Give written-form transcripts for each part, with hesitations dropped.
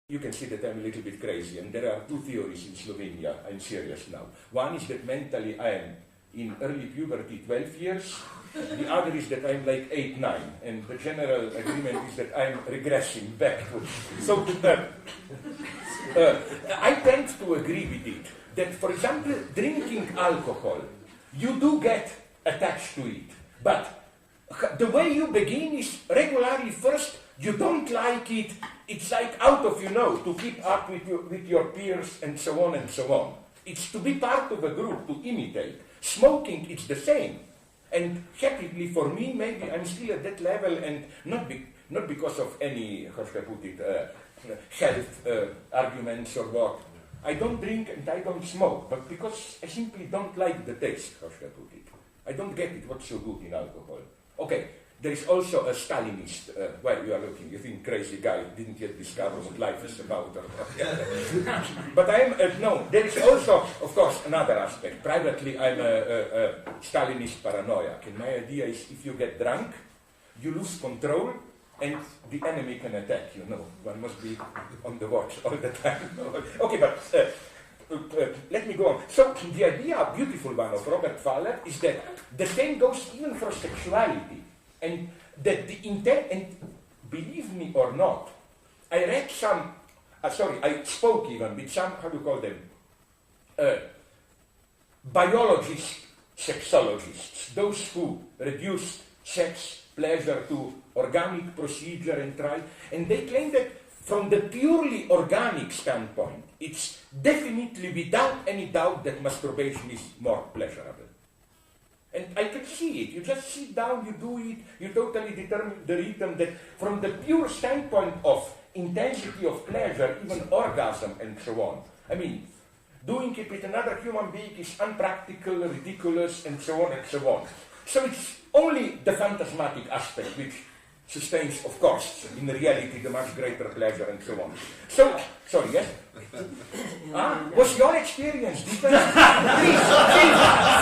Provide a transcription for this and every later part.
you can see that I'm a little bit crazy, and there are two theories in Slovenia. I'm serious now. One is that mentally I am in early puberty 12 years. The other is that I'm like 8, 9, and the general agreement is that I'm regressing backwards. So I tend to agree with it, that for example, drinking alcohol, you do get attached to it, but the way you begin is regularly first, you don't like it, it's like out of to keep up with your peers and so on and so on. It's to be part of a group, to imitate. Smoking, it's the same. And happily for me, maybe I'm still at that level, and not because of any, how should I put it, health arguments or what. I don't drink and I don't smoke, but because I simply don't like the taste, how should I put it. I don't get it, what's so good in alcohol. Okay, there is also a Stalinist, well, you are looking, you think crazy guy didn't yet discover what life is about. But I am, no, there is also, of course, another aspect. Privately, I'm a Stalinist paranoiac, and my idea is if you get drunk, you lose control, and the enemy can attack, One must be on the watch all the time. Okay, but let me go on. So, the idea, a beautiful one of Robert Fowler, is that the same goes even for sexuality. And that the intent, and believe me or not, I read some, I spoke even with some, how do you call them, biologists, sexologists, those who reduce sex pleasure to organic procedure and try, and they claim that from the purely organic standpoint, it's definitely without any doubt that masturbation is more pleasurable. And I can see it. You just sit down, you do it, you totally determine the rhythm that from the pure standpoint of intensity of pleasure, even orgasm and so on. I mean, doing it with another human being is unpractical, ridiculous, and so on and so on. So it's only the phantasmatic aspect which sustains, of course, in reality, the much greater pleasure and so on. So, sorry, yes? Was your experience different? Please,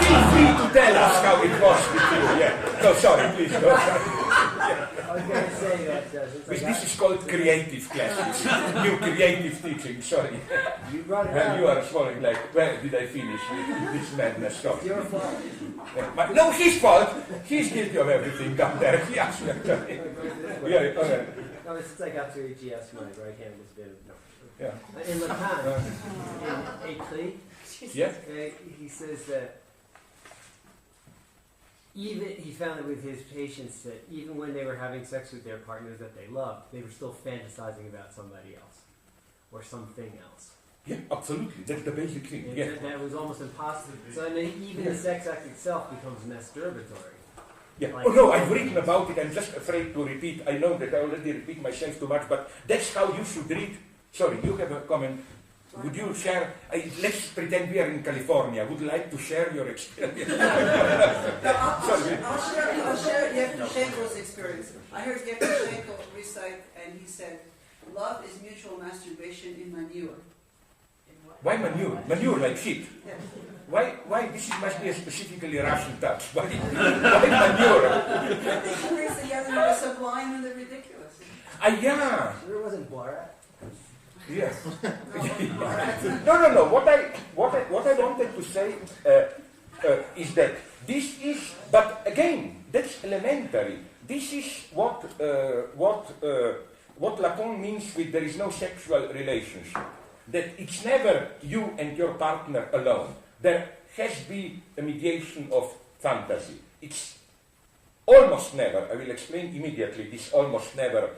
feel free to tell us how it was with you. Yeah. No, sorry, please. No, sorry. Yeah. I was going to say that... this is called creative classes. New creative teaching, sorry. You brought it well, up. you are swallowing like, where did I finish with this madness? Sorry. It's your fault. No, his fault. He's guilty of everything down there. Yes. Yeah, okay. No, since I got to EGS, my right hand has been... No. Yeah. In Lacan, in Atride, yes. he says that even he found it with his patients that even when they were having sex with their partners that they loved, they were still fantasizing about somebody else or something else. Yeah, absolutely. That's the basic thing. And yeah. that was almost impossible. So even the sex act itself becomes masturbatory. Yeah. Like, Oh no, I've written about it. I'm just afraid to repeat. I know that I already repeat myself too much, but that's how you should read. Sorry, you have a comment. Would you share? Let's pretend we are in California. Would you like to share your experience? I'll share Yevtushenko's experience. I heard Yevtushenko recite, and he said, "Love is mutual masturbation in manure." Why manure? Manure like shit. Yeah. Why? This must be a specifically Russian touch. Why manure? I think he brings together the sublime and the ridiculous. Yeah. Sure it wasn't Borat? Yes. No. What I wanted to say is that this is, but again, that's elementary. This is what Lacan means with there is no sexual relationship. That it's never you and your partner alone. There has been a mediation of fantasy. It's almost never, I will explain immediately, this almost never,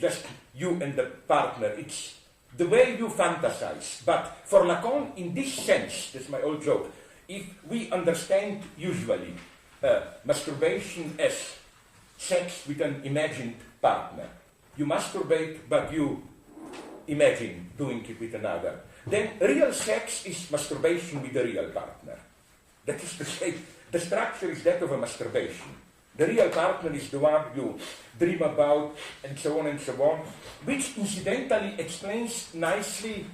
just you and the partner. It's the way you fantasize. But for Lacan, in this sense, that's my old joke, if we understand usually masturbation as sex with an imagined partner, you masturbate but you imagine doing it with another, then real sex is masturbation with a real partner. That is to say, the structure is that of a masturbation. The real partner is the one you dream about, and so on and so on, which incidentally explains nicely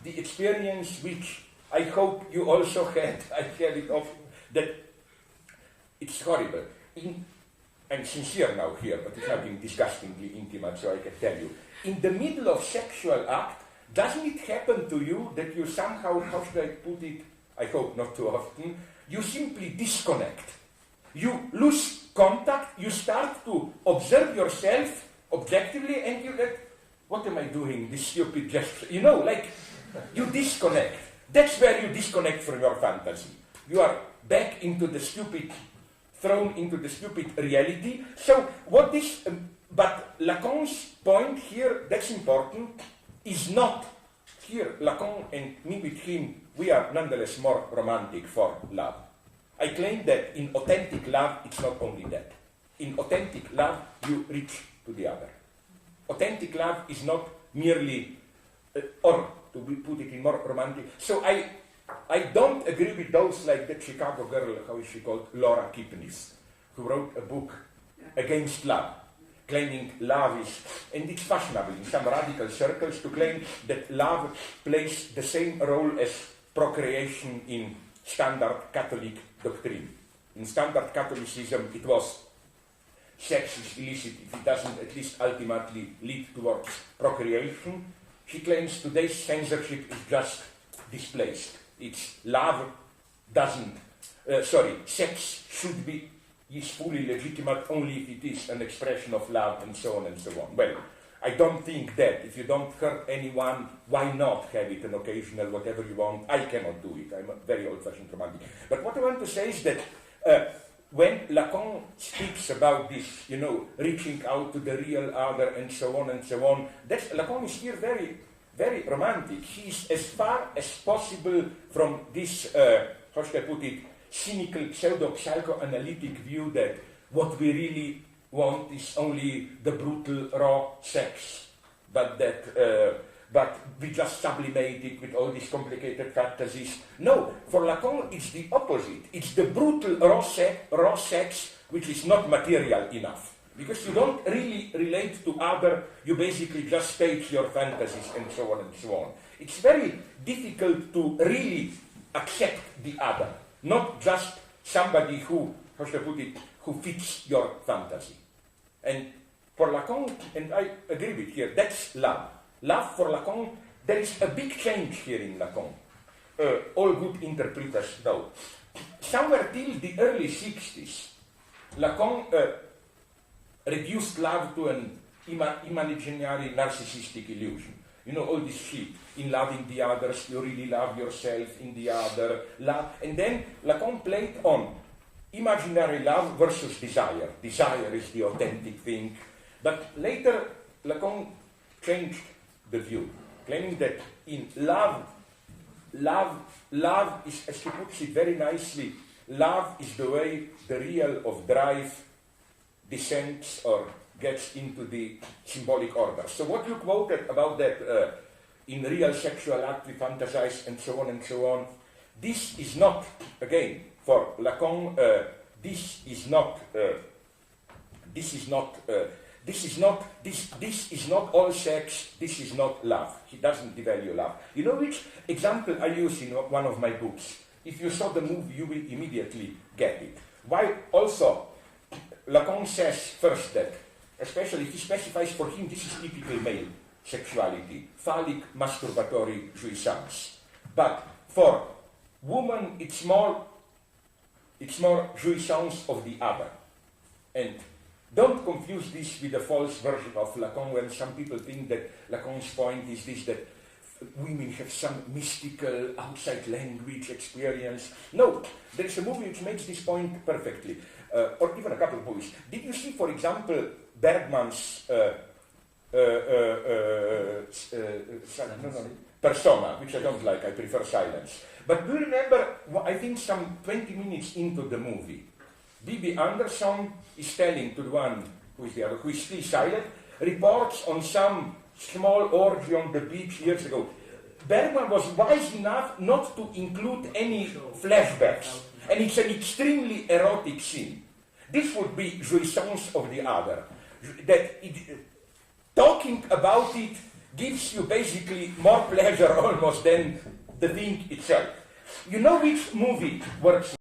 the experience which I hope you also had. I had it often, that it's horrible. I'm sincere now here, but it's nothing disgustingly intimate, so I can tell you. In the middle of sexual act, doesn't it happen to you that you somehow, how should I put it, I hope not too often, you simply disconnect. You lose contact, you start to observe yourself objectively, and you get, what am I doing, this stupid gesture? You know, like, you disconnect. That's where you disconnect from your fantasy. You are back into the stupid, thrown into the stupid reality. So what this, but Lacan's point here, that's important, is not, here Lacan and me with him, we are nonetheless more romantic for love. I claim that in authentic love, it's not only that. In authentic love, you reach to the other. Authentic love is not merely, or to put it in more romantic. So I don't agree with those like that Chicago girl, how is she called, Laura Kipnis, who wrote a book against love, claiming love is, and it's fashionable in some radical circles to claim that love plays the same role as procreation in standard Catholic doctrine. In standard Catholicism, it was sex is illicit if it doesn't at least ultimately lead towards procreation. She claims today's censorship is just displaced. It's love doesn't, sex should be, is fully legitimate only if it is an expression of love and so on and so on. Well, I don't think that. If you don't hurt anyone, why not have it an occasional whatever you want? I cannot do it. I'm a very old-fashioned romantic. But what I want to say is that when Lacan speaks about this, you know, reaching out to the real other and so on, that's, Lacan is here very, very romantic. He is as far as possible from this, how should I put it, cynical pseudo-psychoanalytic view that what we really want is only the brutal raw sex, but that but we just sublimate it with all these complicated fantasies. No, for Lacan it's the opposite. It's the brutal raw sex which is not material enough. Because you don't really relate to other, you basically just stage your fantasies and so on and so on. It's very difficult to really accept the other, not just somebody who, how should I put it, who fits your fantasy. And for Lacan, and I agree with here, that's love. Love for Lacan, there is a big change here in Lacan. All good interpreters know. Somewhere till the early 60s, Lacan reduced love to an imaginary narcissistic illusion. You know, all this shit. In loving the others, you really love yourself in the other. Love. And then Lacan played on imaginary love versus desire. Desire is the authentic thing. But later, Lacan changed the view, claiming that in love is, as he puts it very nicely, love is the way the real of drive descends or gets into the symbolic order. So what you quoted about that in real sexual act we fantasize and so on, this is not, again, for Lacan, this is not all sex, this is not love. He doesn't devalue love. You know which example I use in one of my books? If you saw the movie, you will immediately get it. Why also, Lacan says first that, especially he specifies for him, this is typical male sexuality, phallic masturbatory jouissance. But for woman, it's more jouissance of the other. And don't confuse this with a false version of Lacan, when some people think that Lacan's point is this, that women have some mystical outside language experience. No, there is a movie which makes this point perfectly, or even a couple of movies. Did you see, for example, Bergman's Persona, which I don't like, I prefer Silence. But do you remember, I think some 20 minutes into the movie, B.B. Anderson is telling to the one who is the other, who is still silent, reports on some small orgy on the beach years ago. Bergman was wise enough not to include any flashbacks, and it's an extremely erotic scene. This would be jouissance of the other. Talking about it gives you basically more pleasure almost than the thing itself. You know which movie works